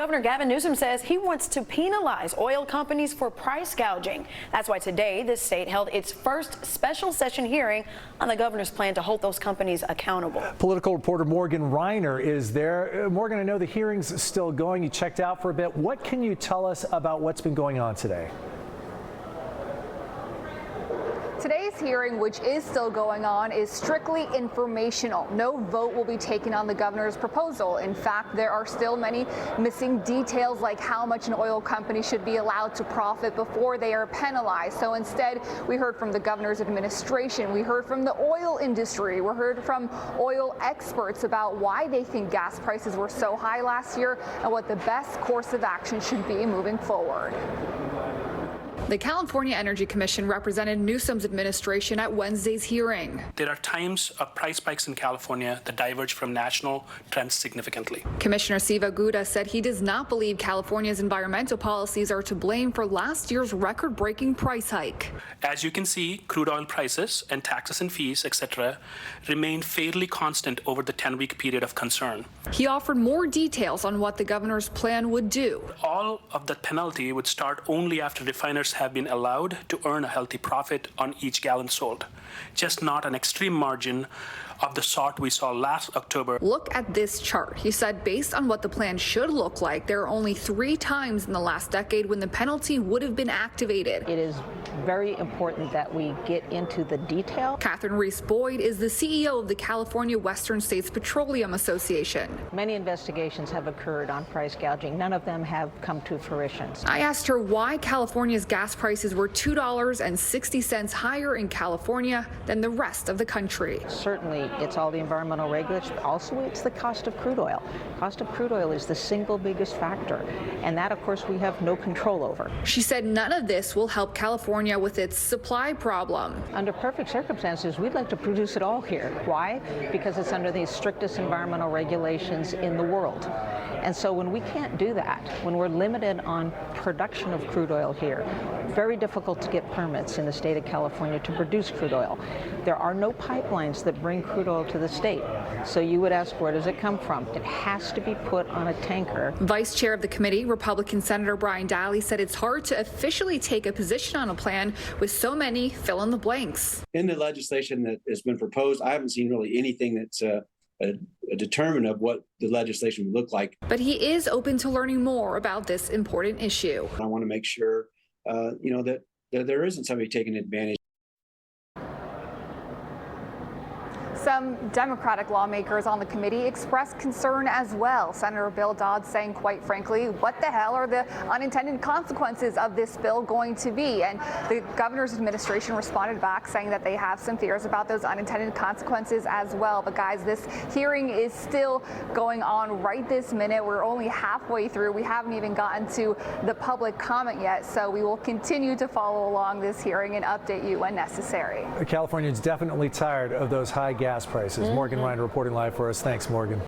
Governor Gavin Newsom says he wants to penalize oil companies for price gouging. That's why today this state held its first special session hearing on the governor's plan to hold those companies accountable. Political reporter Morgan Reiner is there. Morgan, I know the hearing's still going. You checked out for a bit. What can you tell us about what's been going on today? Today's hearing, which is still going on, is strictly informational. No vote will be taken on the governor's proposal. In fact, there are still many missing details, like how much an oil company should be allowed to profit before they are penalized. So instead, we heard from the governor's administration, we heard from the oil industry, we heard from oil experts about why they think gas prices were so high last year and what the best course of action should be moving forward. The California Energy Commission represented Newsom's administration at Wednesday's hearing. There are times of price spikes in California that diverge from national trends significantly. Commissioner Siva Gouda said he does not believe California's environmental policies are to blame for last year's record-breaking price hike. As you can see, crude oil prices and taxes and fees, etc., remained fairly constant over the 10-week period of concern. He offered more details on what the governor's plan would do. All of that penalty would start only after refiners have been allowed to earn a healthy profit on each gallon sold, just not an extreme margin of the sort we saw last October. Look at this chart. He said based on what the plan should look like, there are only 3 times in the last decade when the penalty would have been activated. It is very important that we get into the detail. Catherine Reese Boyd is the CEO of the California Western States Petroleum Association. Many investigations have occurred on price gouging. None of them have come to fruition. I asked her why California's gas prices were $2.60 higher in California than the rest of the country. Certainly, it's all the environmental regulations, but also it's the cost of crude oil. Cost of crude oil is the single biggest factor, and that, of course, we have no control over. She said none of this will help California with its supply problem. Under perfect circumstances, we'd like to produce it all here. Why? Because it's under the strictest environmental regulations in the world. And so when we can't do that, when we're limited on production of crude oil here, very difficult to get permits in the state of California to produce crude oil. There are no pipelines that bring crude oil to the state. So you would ask, where does it come from? It has to be put on a tanker. Vice Chair of the committee, Republican Senator Brian Daly, said it's hard to officially take a position on a plan with so many fill in the blanks. In the legislation that has been proposed, I haven't seen really anything that's a determinant of what the legislation would look like. But he is open to learning more about this important issue. I want to make sure, that there isn't somebody taking advantage. Some Democratic lawmakers on the committee expressed concern as well. Senator Bill Dodd saying, quite frankly, what the hell are the unintended consequences of this bill going to be? And the governor's administration responded back saying that they have some fears about those unintended consequences as well. But guys, this hearing is still going on right this minute. We're only halfway through. We haven't even gotten to the public comment yet. So we will continue to follow along this hearing and update you when necessary. Californians definitely tired of those high gas prices. Morgan Reiner reporting live for us. Thanks, Morgan.